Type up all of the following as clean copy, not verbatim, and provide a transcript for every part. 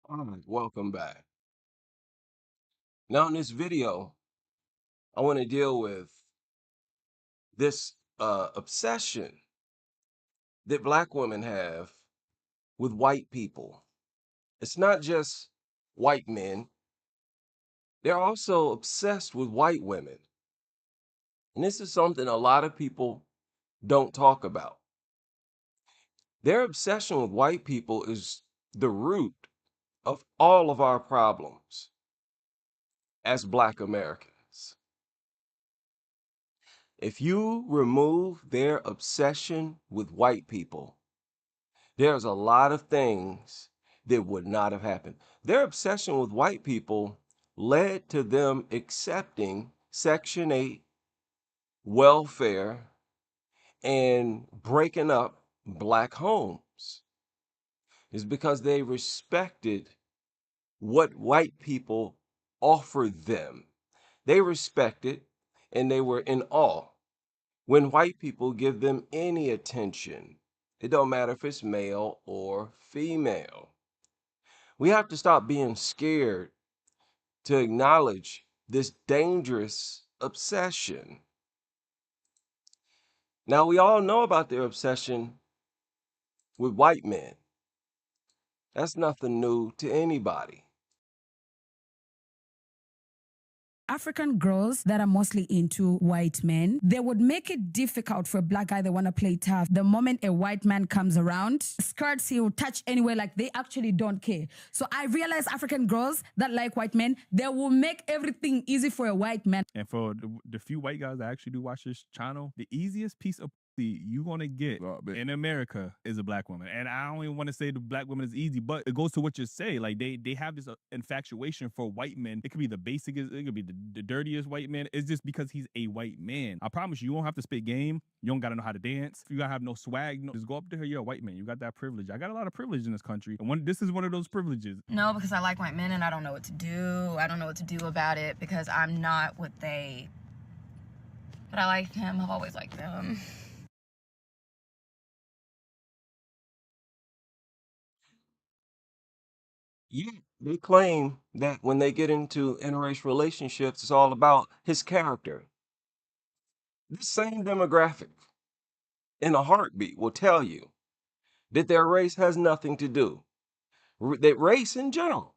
All right, welcome back. Now, in this video, I want to deal with this obsession that Black women have with white people. It's not just white men, they're also obsessed with white women. And this is something a lot of people don't talk about. Their obsession with white people is the root of all of our problems as Black Americans. If you remove their obsession with white people, there's a lot of things that would not have happened. Their obsession with white people led to them accepting Section 8 welfare and breaking up Black homes. It's because they respected what white people offered them. They respected and they were in awe when white people give them any attention. It don't matter if it's male or female. We have to stop being scared to acknowledge this dangerous obsession. Now, we all know about their obsession with white men. That's nothing new to anybody. African girls that are mostly into white men, they would make it difficult for a Black guy that want to play tough. The moment a white man comes around, skirts he will touch anywhere, like they actually don't care. So I realize African girls that like white men, they will make everything easy for a white man. And for the few white guys that actually do watch this channel, the easiest piece of pussy you gonna get in America is a Black woman. And I don't even want to say the Black woman is easy, but it goes to what you say. Like they have this infatuation for white men. It could be the basicest, it could be the dirtiest white man. It's just because he's a white man. I promise you, you don't have to spit game. You don't gotta know how to dance. You gotta have no swag. No, just go up to her. You're a white man. You got that privilege. I got a lot of privilege in this country, and this is one of those privileges. No, because I like white men and I don't know what to do. I don't know what to do about it because I'm not what they. But I like them. I've always liked them. Yeah, they claim that when they get into interracial relationships, it's all about his character. This same demographic in a heartbeat will tell you that their race has nothing to do, that race in general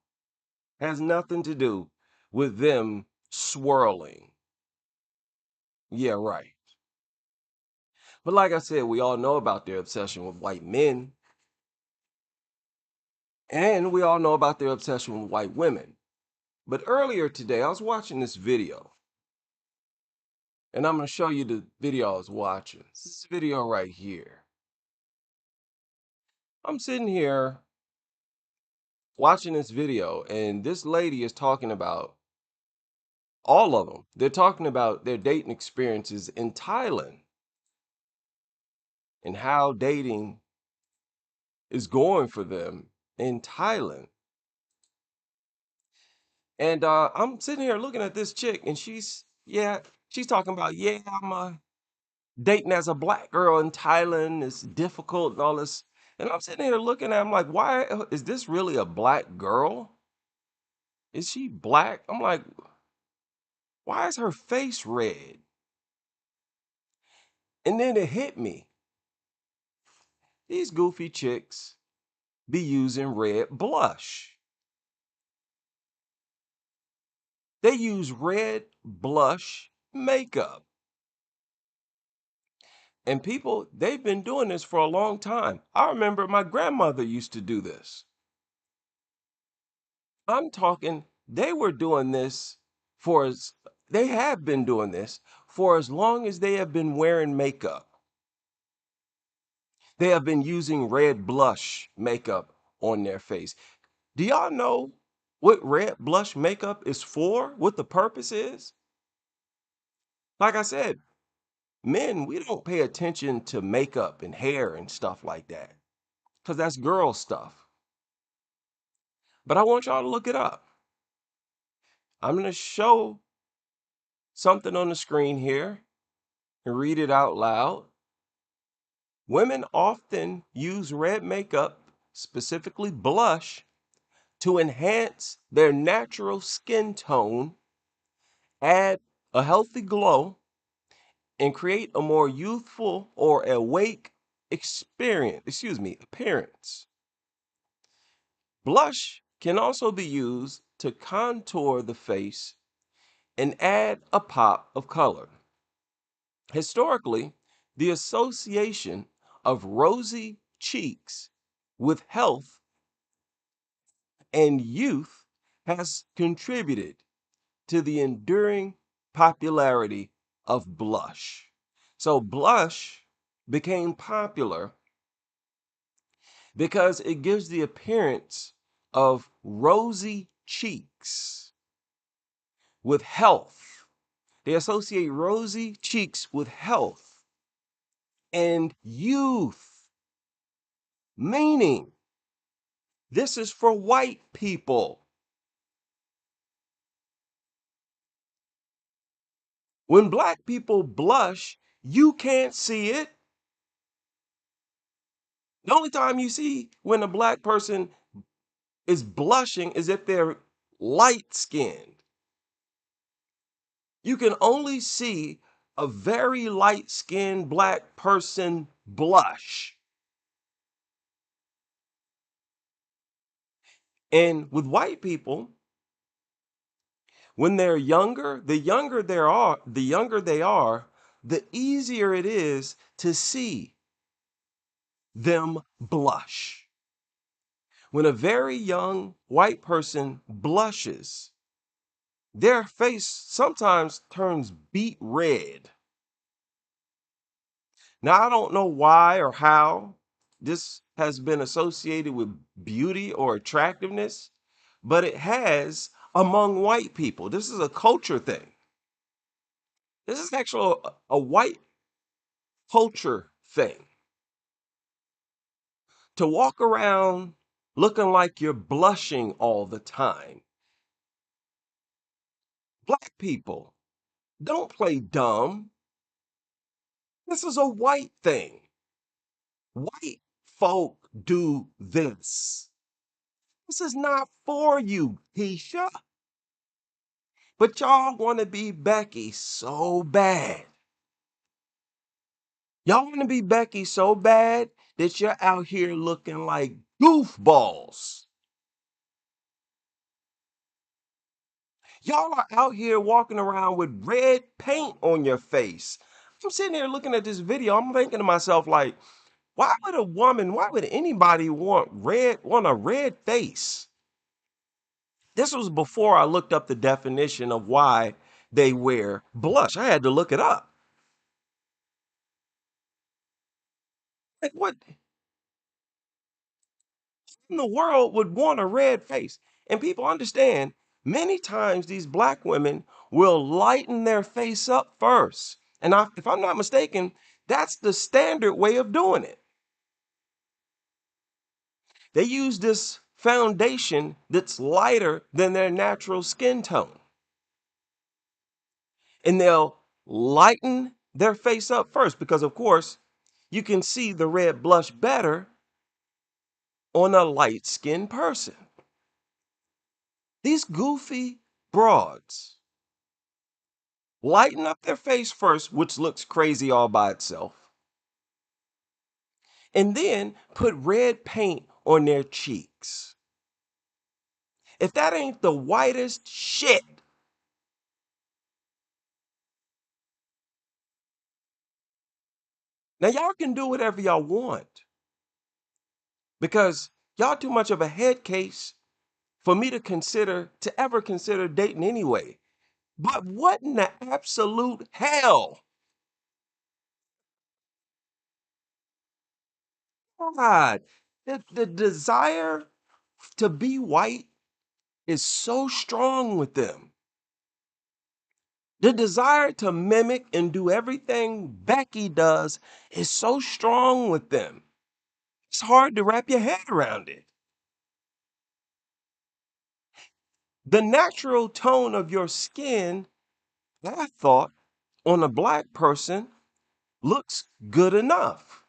has nothing to do with them swirling. Yeah, right. But like I said, we all know about their obsession with white men, and we all know about their obsession with white women. But earlier today, I was watching this video, and I'm going to show you the video I was watching. This video right here. I'm sitting here watching this video, and this lady is talking about all of them. They're talking about their dating experiences in Thailand and how dating is going for them in Thailand. And I'm sitting here looking at this chick, and she's talking about, yeah, I'm dating as a Black girl in Thailand. It's difficult and all this. And I'm sitting here looking at, I'm like, why is this really a Black girl? Is she Black? I'm like, why is her face red? And then it hit me. These goofy chicks be using red blush. They use red blush makeup. And people, they've been doing this for a long time. I remember my grandmother used to do this. I'm talking, they were doing this for as, they have been doing this for as long as they have been wearing makeup. They have been using red blush makeup on their face. Do y'all know what red blush makeup is for? What the purpose is? Like I said, men, we don't pay attention to makeup and hair and stuff like that because that's girl stuff. But I want y'all to look it up. I'm going to show something on the screen here and read it out loud. Women often use red makeup, specifically blush, to enhance their natural skin tone, add a healthy glow, and create a more youthful or awake appearance. Blush can also be used to contour the face and add a pop of color. Historically, the association of rosy cheeks with health and youth has contributed to the enduring popularity of blush. So, blush became popular because it gives the appearance of rosy cheeks with health. They associate rosy cheeks with health and youth, meaning this is for white people. When black people blush, you can't see it. The only time you see when a black person is blushing is if they're light skinned. You can only see a very light skinned black person blush. And with white people, when they're younger, the younger they are, the easier it is to see them blush. When a very young white person blushes, their face sometimes turns beet red. Now, I don't know why or how this has been associated with beauty or attractiveness, but it has among white people. This is a culture thing. This is actually a white culture thing. To walk around looking like you're blushing all the time. Black people, don't play dumb. This is a white thing. White folk do this. This is not for you, Keisha. But y'all want to be Becky so bad. Y'all want to be Becky so bad that you're out here looking like goofballs. Y'all are out here walking around with red paint on your face. I'm sitting here looking at this video. I'm thinking to myself, like, why would anybody want a red face? This was before I looked up the definition of why they wear blush. I had to look it up. Like, what in the world would want a red face? And people understand many times these black women will lighten their face up first. And if I'm not mistaken, that's the standard way of doing it. They use this foundation that's lighter than their natural skin tone. And they'll lighten their face up first because, of course, you can see the red blush better on a light skinned person. These goofy broads lighten up their face first, which looks crazy all by itself, and then put red paint on their cheeks. If that ain't the whitest shit, now y'all can do whatever y'all want because y'all too much of a head case for me to ever consider dating anyway. But what in the absolute hell? God, the desire to be white is so strong with them. The desire to mimic and do everything Becky does is so strong with them. It's hard to wrap your head around it. The natural tone of your skin, I thought, on a black person looks good enough.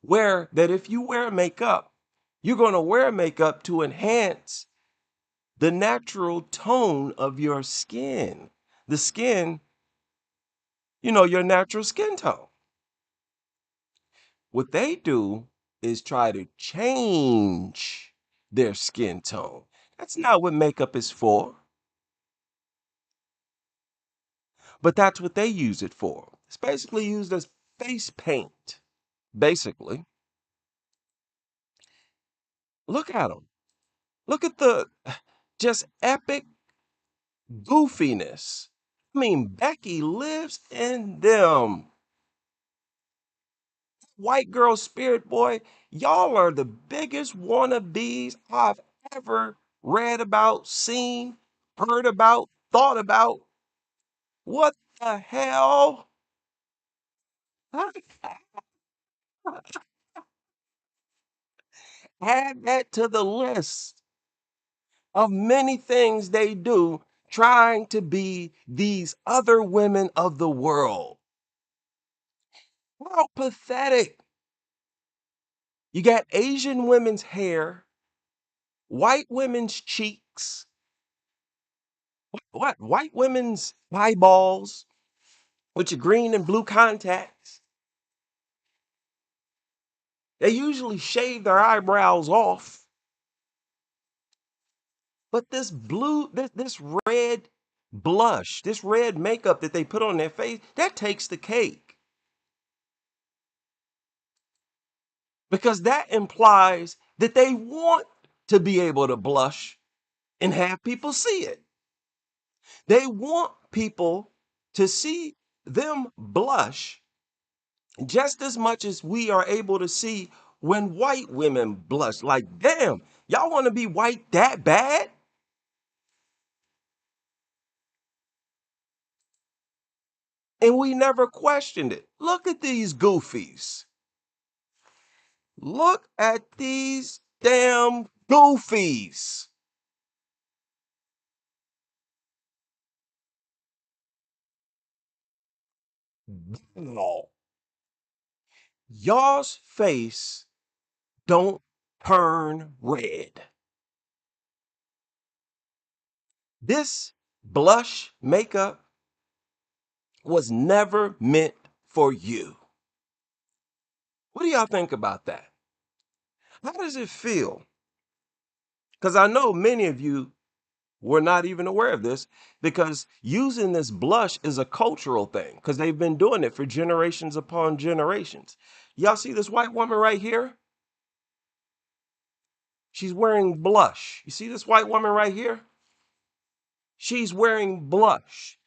Where that if you wear makeup, You're going to wear makeup to enhance the natural tone of your skin. The skin, your natural skin tone. What they do is try to change their skin tone. That's not what makeup is for, but that's what they use it for. It's basically used as face paint. Basically, look at them. Look at the just epic goofiness. I mean, Becky lives in them. White girl spirit, boy, y'all are the biggest wannabes I've ever read about, seen, heard about, thought about. What the hell? Add that to the list of many things they do trying to be these other women of the world. How pathetic. You got Asian women's hair, white women's cheeks, what? White women's eyeballs with your green and blue contacts. They usually shave their eyebrows off. But this red blush, this red makeup that they put on their face, that takes the cake. Because that implies that they want to be able to blush and have people see it. They want people to see them blush just as much as we are able to see when white women blush. Like, damn, y'all want to be white that bad? And we never questioned it. Look at these goofies. Look at these damn goofies. No. Y'all's face don't turn red. This blush makeup was never meant for you. What do y'all think about that? How does it feel? Because I know many of you were not even aware of this because using this blush is a cultural thing because they've been doing it for generations upon generations. Y'all see this white woman right here? She's wearing blush. You see this white woman right here? She's wearing blush.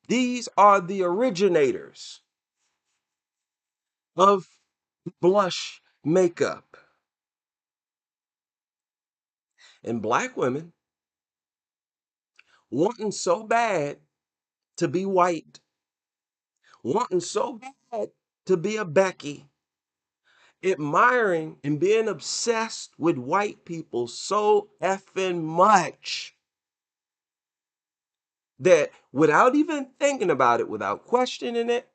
These are the originators of blush makeup. And black women wanting so bad to be white, wanting so bad to be a Becky, admiring and being obsessed with white people so effing much that without even thinking about it, without questioning it,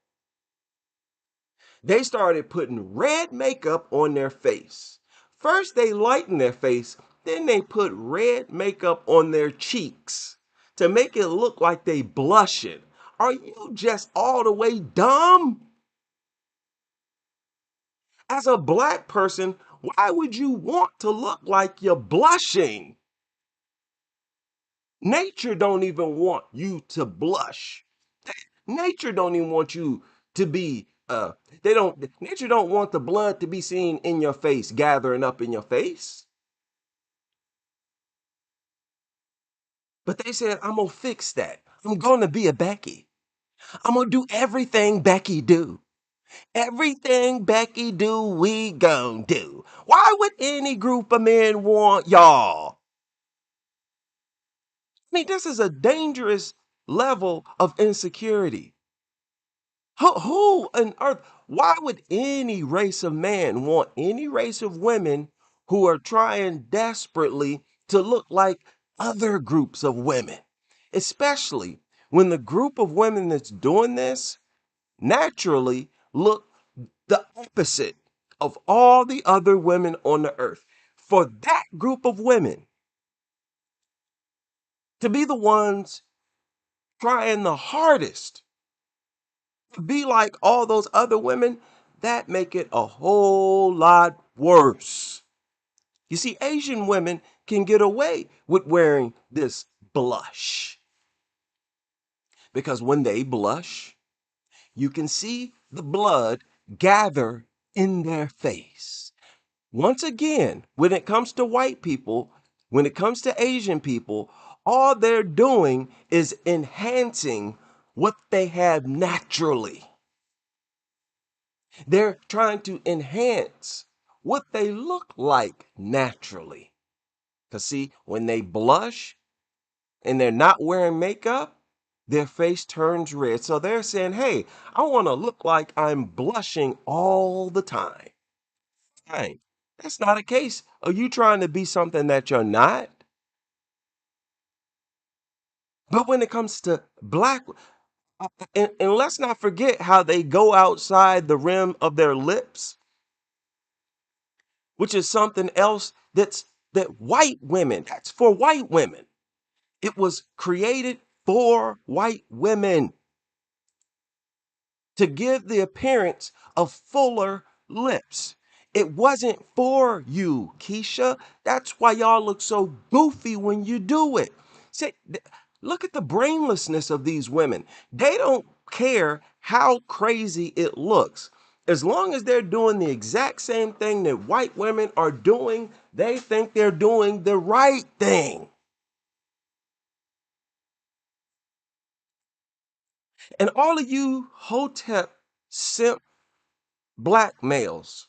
they started putting red makeup on their face. First, they lightened their face, then they put red makeup on their cheeks to make it look like they blushing. Are you just all the way dumb? As a black person, why would you want to look like you're blushing? Nature don't even want you to blush. Nature don't even want you to be nature don't want the blood to be seen in your face, gathering up in your face. But they said, I'm gonna fix that. I'm gonna be a Becky. I'm gonna do everything Becky do. Everything Becky do, we gon' do. Why would any group of men want y'all? I mean, this is a dangerous level of insecurity. Who on earth, why would any race of man want any race of women who are trying desperately to look like other groups of women? Especially when the group of women that's doing this naturally look the opposite of all the other women on the earth. for that group of women to be the ones trying the hardest to be like all those other women, that make it a whole lot worse. You see, Asian women can get away with wearing this blush because when they blush, you can see the blood gather in their face. Once again, when it comes to white people, when it comes to Asian people, all they're doing is enhancing what they have naturally. They're trying to enhance what they look like naturally. Because, see, when they blush and they're not wearing makeup, their face turns red. So they're saying, hey, I want to look like I'm blushing all the time. Fine. That's not a case. Are you trying to be something that you're not? But when it comes to black, and let's not forget how they go outside the rim of their lips, which is something else that white women, that's for white women. It was created for white women to give the appearance of fuller lips. It wasn't for you, Keisha. That's why y'all look so goofy when you do it. See, look at the brainlessness of these women. They don't care how crazy it looks. As long as they're doing the exact same thing that white women are doing, they think they're doing the right thing. And all of you Hotep simp black males,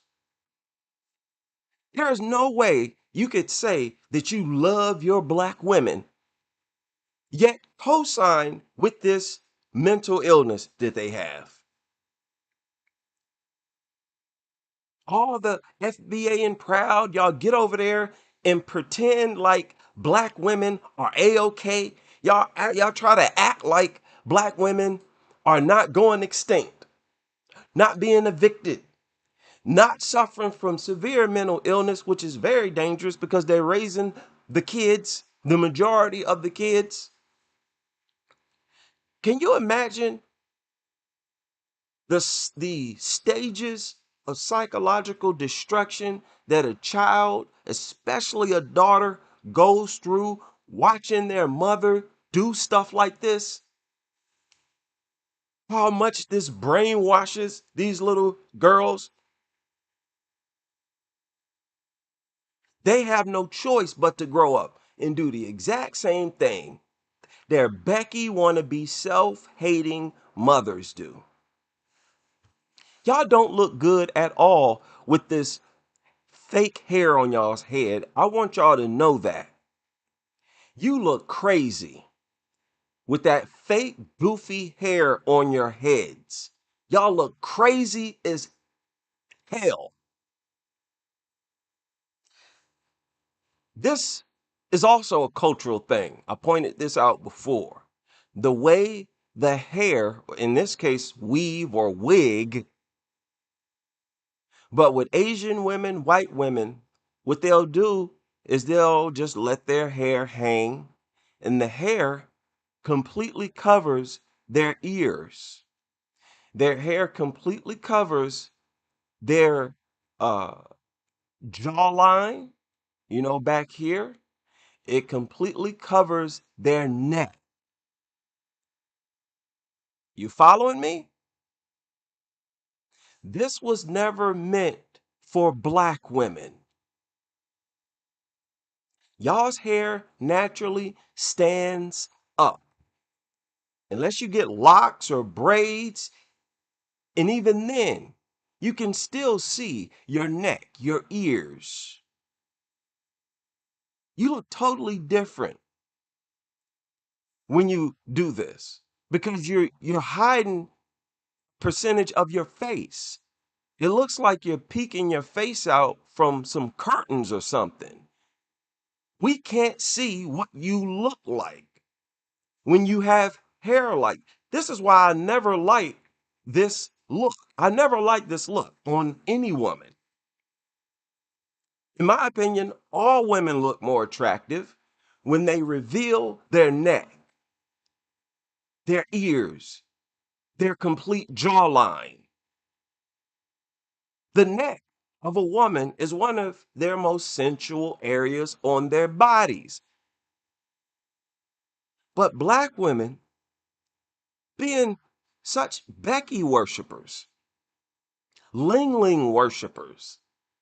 there is no way you could say that you love your black women, yet co-sign with this mental illness that they have. All the FBA and proud, y'all get over there and pretend like black women are A-OK. Y'all try to act like black women are not going extinct, not being evicted, not suffering from severe mental illness, which is very dangerous because they're raising the kids, the majority of the kids. Can you imagine the stages of psychological destruction that a child, especially a daughter, goes through watching their mother do stuff like this? How much this brainwashes these little girls? They have no choice but to grow up and do the exact same thing their Becky wannabe self-hating mothers do. Y'all don't look good at all with this fake hair on y'all's head. I want y'all to know that. You look crazy with that fake goofy hair on your heads. Y'all look crazy as hell. This is also a cultural thing. I pointed this out before. The way the hair, in this case, weave or wig, but with Asian women, white women, what they'll do is they'll just let their hair hang, and the hair completely covers their ears. Their hair completely covers their uh, jawline, back here. It completely covers their neck. You following me? This was never meant for black women. Y'all's hair naturally stands up. Unless you get locks or braids, and even then, you can still see your neck, your ears. You look totally different when you do this because you're hiding percentage of your face. It looks like you're peeking your face out from some curtains or something. We can't see what you look like when you have hair like. This is why I never like this look. I never like this look on any woman. In my opinion, all women look more attractive when they reveal their neck, their ears, their complete jawline. The neck of a woman is one of their most sensual areas on their bodies. But black women, being such Becky worshipers, Ling Ling worshipers,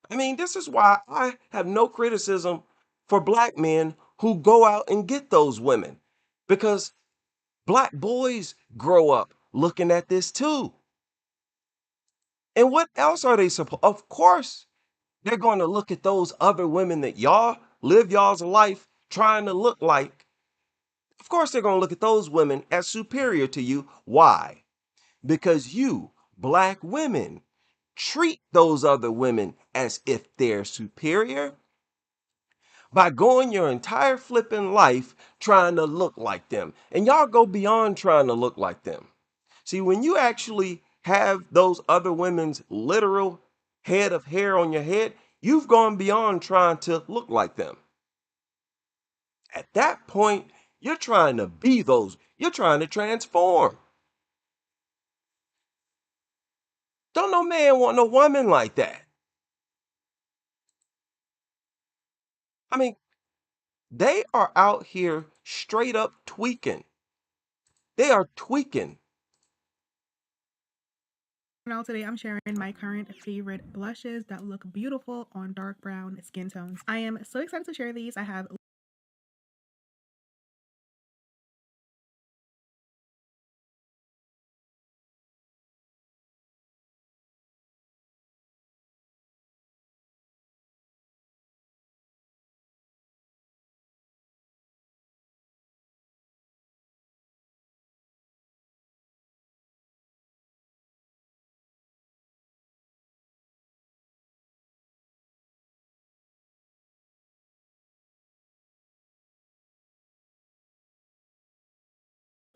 I mean, this is why I have no criticism for black men who go out and get those women, because black boys grow up looking at this too. And what else are they supposed? Of course, they're going to look at those other women that y'all live y'all's life trying to look like. Of course, they're going to look at those women as superior to you. Why? Because you, black women, treat those other women as if they're superior by going your entire flipping life trying to look like them. And y'all go beyond trying to look like them. See, when you actually have those other women's literal head of hair on your head, you've gone beyond trying to look like them. At that point, you're trying to be those, you're trying to transform. Don't no man want no woman like that. I mean, they are out here straight up tweaking. They are tweaking. Now today I'm sharing my current favorite blushes that look beautiful on dark brown skin tones. I am so excited to share these. I have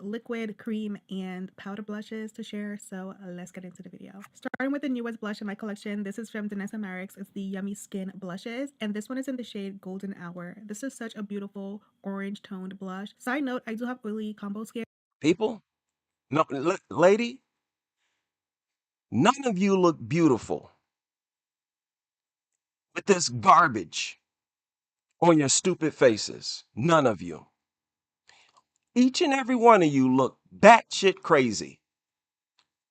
liquid, cream, and powder blushes to share, so let's get into the video. Starting with the newest blush in my collection, this is from Danessa Merrick's. It's the Yummy Skin Blushes, and this one is in the shade Golden Hour. This is such a beautiful orange toned blush. Side note, I do have oily combo skin. People, no, lady, none of you look beautiful with this garbage on your stupid faces. None of you. Each and every one of you look batshit crazy.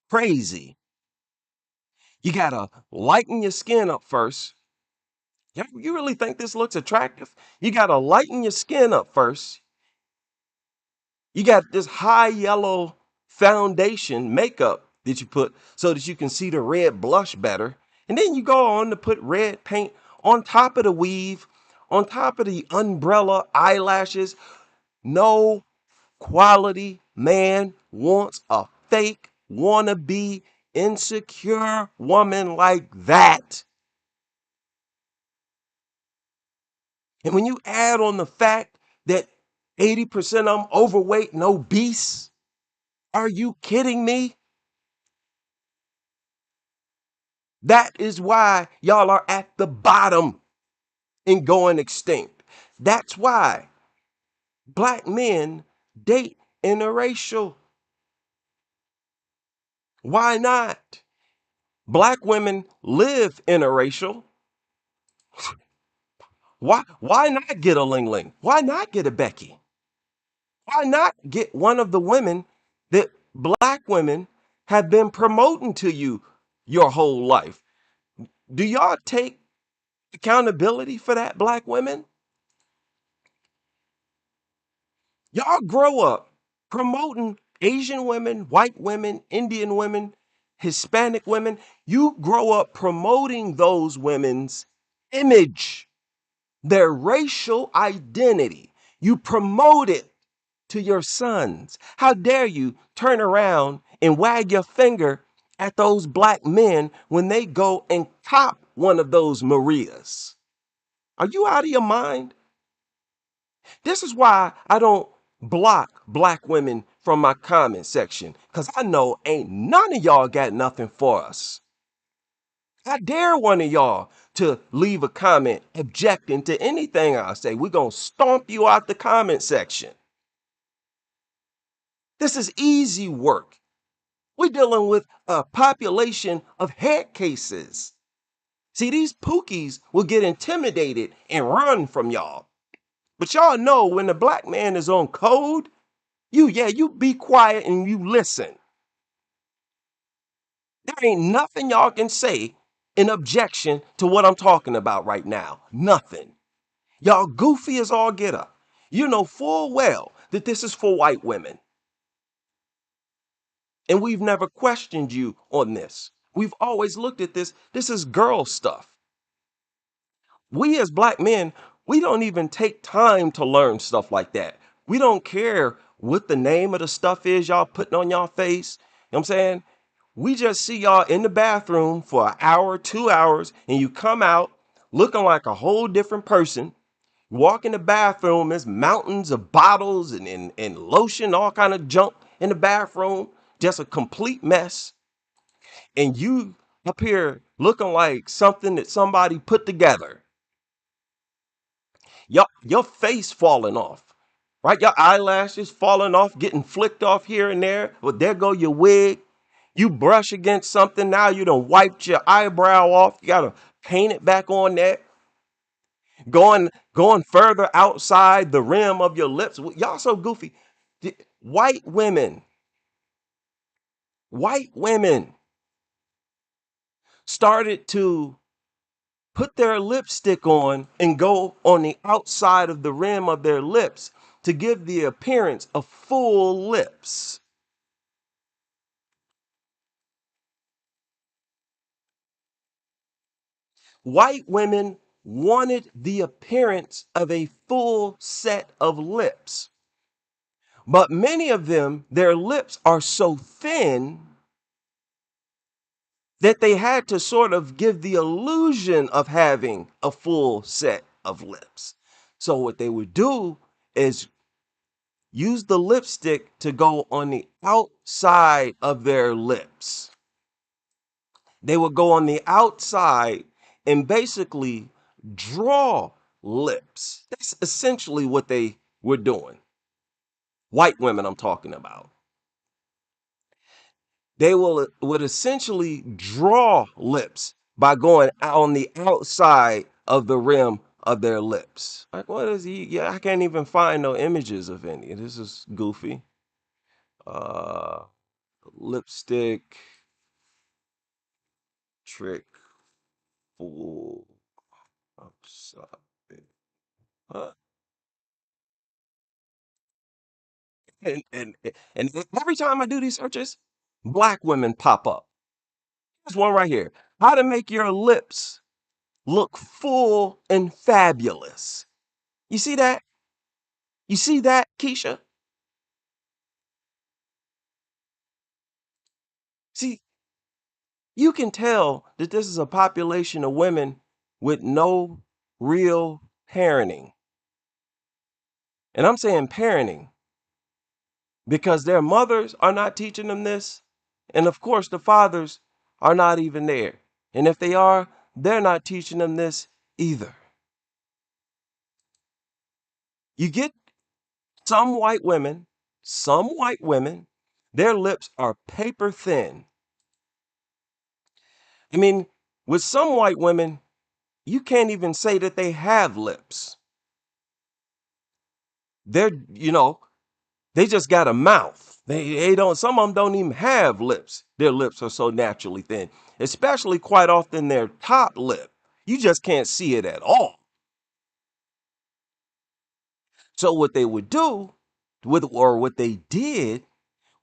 Crazy. You gotta lighten your skin up first. You really think this looks attractive? You gotta lighten your skin up first. You got this high yellow foundation makeup that you put so that you can see the red blush better. And then you go on to put red paint on top of the weave, on top of the umbrella eyelashes. No quality man wants a fake, wannabe, insecure woman like that. And when you add on the fact that 80% of them overweight and obese, are you kidding me? That is why y'all are at the bottom and going extinct. That's why black men date interracial. Why not? Black women live interracial. Why not get a Ling Ling? Why not get a Becky? Why not get one of the women that black women have been promoting to you your whole life? Do y'all take accountability for that, black women? Y'all grow up promoting Asian women, white women, Indian women, Hispanic women. You grow up promoting those women's image, their racial identity. You promote it to your sons. How dare you turn around and wag your finger at those black men when they go and cop one of those Marias? Are you out of your mind? This is why I don't block black women from my comment section, because I know ain't none of y'all got nothing for us. How dare one of y'all to leave a comment objecting to anything I say, we're going to stomp you out the comment section. This is easy work. We're dealing with a population of head cases. See, these pookies will get intimidated and run from y'all. But y'all know when the black man is on code, you be quiet and you listen. There ain't nothing y'all can say in objection to what I'm talking about right now. Nothing. Y'all goofy as all get up. You know full well that this is for white women. And we've never questioned you on this. We've always looked at this. This is girl stuff. We as black men, we don't even take time to learn stuff like that. We don't care what the name of the stuff is y'all putting on y'all face. You know what I'm saying? We just see y'all in the bathroom for an hour, 2 hours, and you come out looking like a whole different person. Walk in the bathroom, there's mountains of bottles and lotion, all kind of junk in the bathroom, just a complete mess. And you up here looking like something that somebody put together. Your face falling off, right? Your eyelashes falling off, getting flicked off here and there. Well, there go your wig. You brush against something, now you done wiped your eyebrow off. You gotta paint it back on there. Going further outside the rim of your lips. Y'all so goofy. White women started to put their lipstick on and go on the outside of the rim of their lips to give the appearance of full lips. White women wanted the appearance of a full set of lips. But many of them, their lips are so thin that they had to sort of give the illusion of having a full set of lips. So what they would do is use the lipstick to go on the outside of their lips. They would go on the outside and basically draw lips. That's essentially what they were doing. White women, I'm talking about. They would essentially draw lips by going on the outside of the rim of their lips. Like, what is he? Yeah, I can't even find no images of any. This is goofy. Lipstick trick full upside. Huh? And, and and every time I do these searches, black women pop up. There's one right here. How to make your lips look full and fabulous. You see that? You see that, Keisha? See, you can tell that this is a population of women with no real parenting. And I'm saying parenting because their mothers are not teaching them this. And of course, the fathers are not even there. And if they are, they're not teaching them this either. You get some white women, their lips are paper thin. I mean, with some white women, you can't even say that they have lips. They're, they just got a mouth. They don't, some of them don't even have lips. Their lips are so naturally thin, especially quite often their top lip. You just can't see it at all. So what they would do or what they did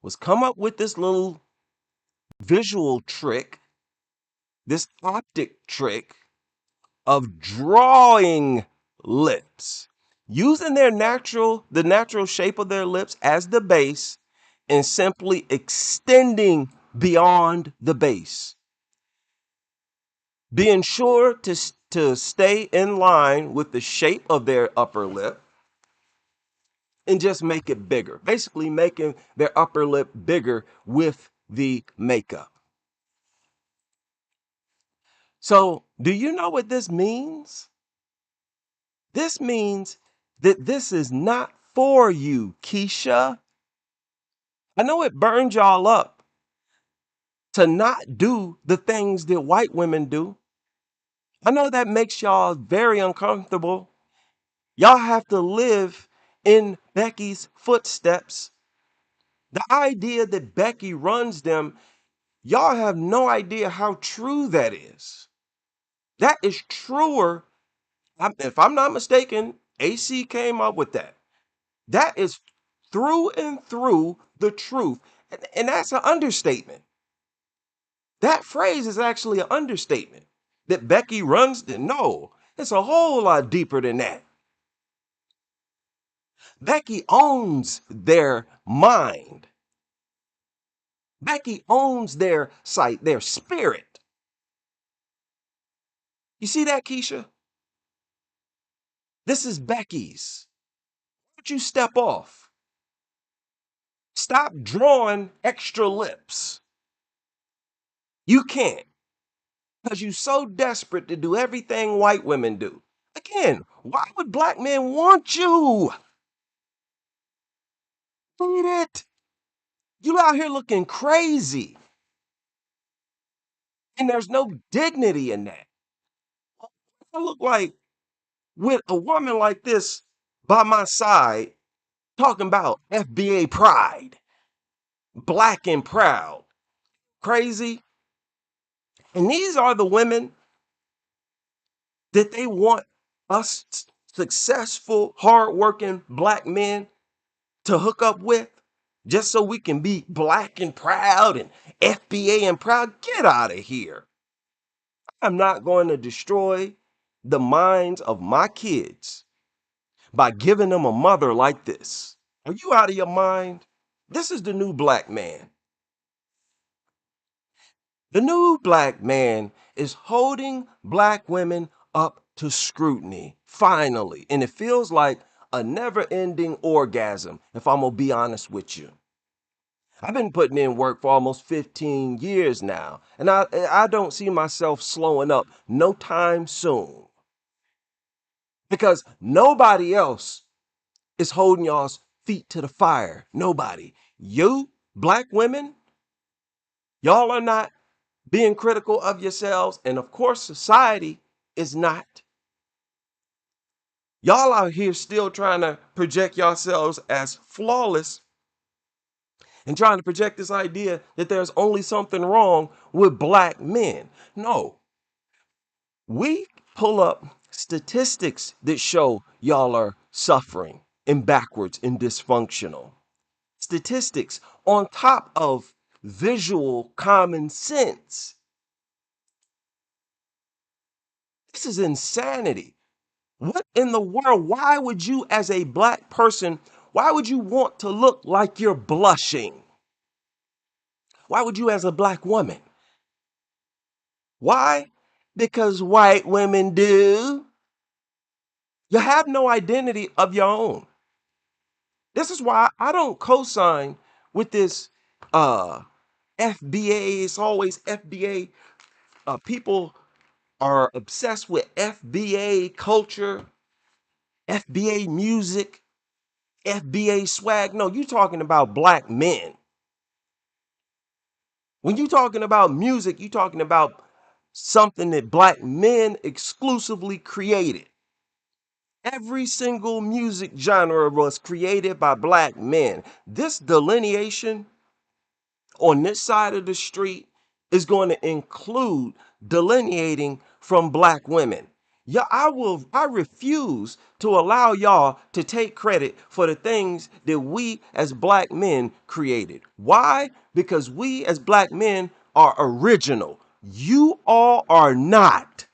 was come up with this little visual trick, this optic trick of drawing lips, using the natural shape of their lips as the base and simply extending beyond the base. Being sure to stay in line with the shape of their upper lip and just make it bigger. Basically making their upper lip bigger with the makeup. So Do you know what this means? This means that this is not for you, Keisha. I know it burns y'all up to not do the things that white women do. I know that makes y'all very uncomfortable. Y'all have to live in Becky's footsteps. The idea that Becky runs them, y'all have no idea how true that is. That is truer. If I'm not mistaken, AC came up with that. That is through and through the truth. And that's an understatement. That phrase is actually an understatement. That Becky runs the no, it's a whole lot deeper than that. Becky owns their mind. Becky owns their sight, their spirit. You see that, Keisha? This is Becky's. Why don't you step off? Stop drawing extra lips. You can't because you're so desperate to do everything white women do. Again, why would black men want you? Read it. You out here looking crazy. And there's no dignity in that. I look like with a woman like this by my side talking about FBA pride, black and proud, crazy. And these are the women that they want us successful, hardworking black men to hook up with just so we can be black and proud and FBA and proud. Get out of here. I'm not going to destroy the minds of my kids by giving them a mother like this. Are you out of your mind? This is the new black man. The new black man is holding black women up to scrutiny, finally. And it feels like a never ending orgasm, if I'm going to be honest with you. I've been putting in work for almost 15 years now, and I don't see myself slowing up no time soon. Because nobody else is holding y'all's feet to the fire. Nobody. You, black women, y'all are not being critical of yourselves. And of course, society is not. Y'all out here still trying to project yourselves as flawless and trying to project this idea that there's only something wrong with black men. No, we pull up statistics that show y'all are suffering and backwards and dysfunctional. Statistics on top of visual common sense. This is insanity. What in the world? Why would you, as a black person, why would you want to look like you're blushing? Why would you, as a black woman? Why? Because white women do. You have no identity of your own. This is why I don't co-sign with this FBA. It's always FBA. People are obsessed with FBA culture, FBA music, FBA swag. No, you're talking about black men. When you're talking about music, you're talking about something that black men exclusively created. Every single music genre was created by black men. This delineation on this side of the street is going to include delineating from black women. Yeah, I refuse to allow y'all to take credit for the things that we as black men created. Why? Because we as black men are original. You all are not.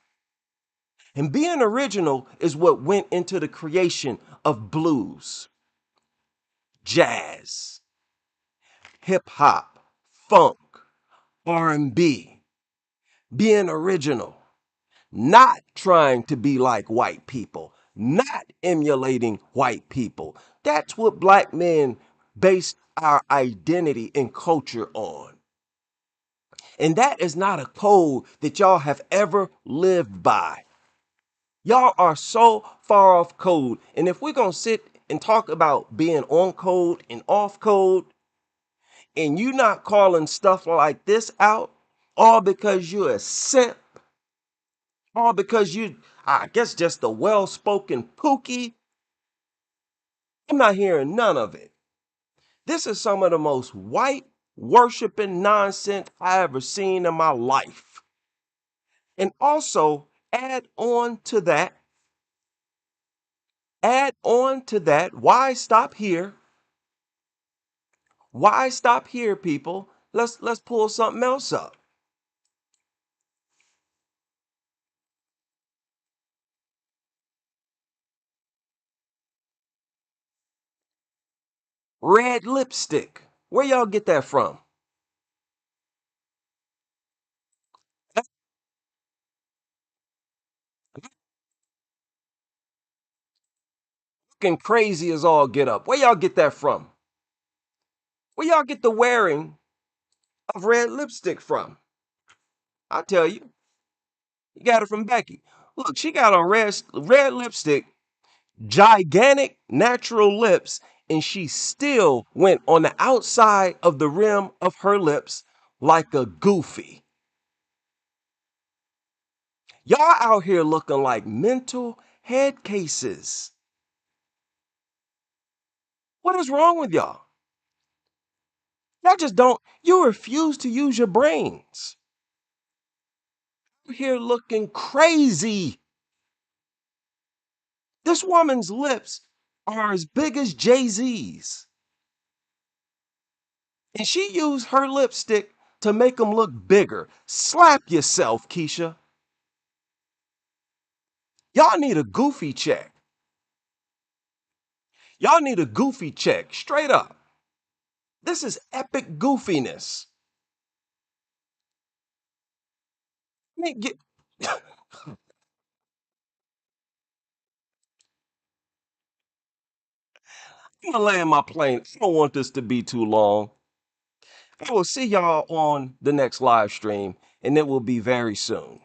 And being original is what went into the creation of blues, jazz, hip hop, funk, R&B, being original, not trying to be like white people, not emulating white people. That's what black men base our identity and culture on. And that is not a code that y'all have ever lived by. Y'all are so far off code. And if we're going to sit and talk about being on code and off code, and you not calling stuff like this out, all because you're a simp, all because you, I guess, just a well-spoken pookie, I'm not hearing none of it. This is some of the most white worshiping nonsense I ever seen in my life. And also add on to that, why stop here? Why stop here, people? Let's pull something else up. Red lipstick. Where y'all get that from? That's looking crazy as all get up. Where y'all get that from? Where y'all get the wearing of red lipstick from? I'll tell you. You got it from Becky. Look, she got on red lipstick, gigantic natural lips, and she still went on the outside of the rim of her lips like a goofy. Y'all out here looking like mental head cases. What is wrong with y'all? Y'all just don't, you refuse to use your brains. You're here looking crazy. This woman's lips are as big as Jay-Z's. And she used her lipstick to make them look bigger. Slap yourself, Keisha. Y'all need a goofy check. Y'all need a goofy check, straight up. This is epic goofiness. I mean, I'm gonna land my plane. I don't want this to be too long. I will see y'all on the next live stream, and it will be very soon.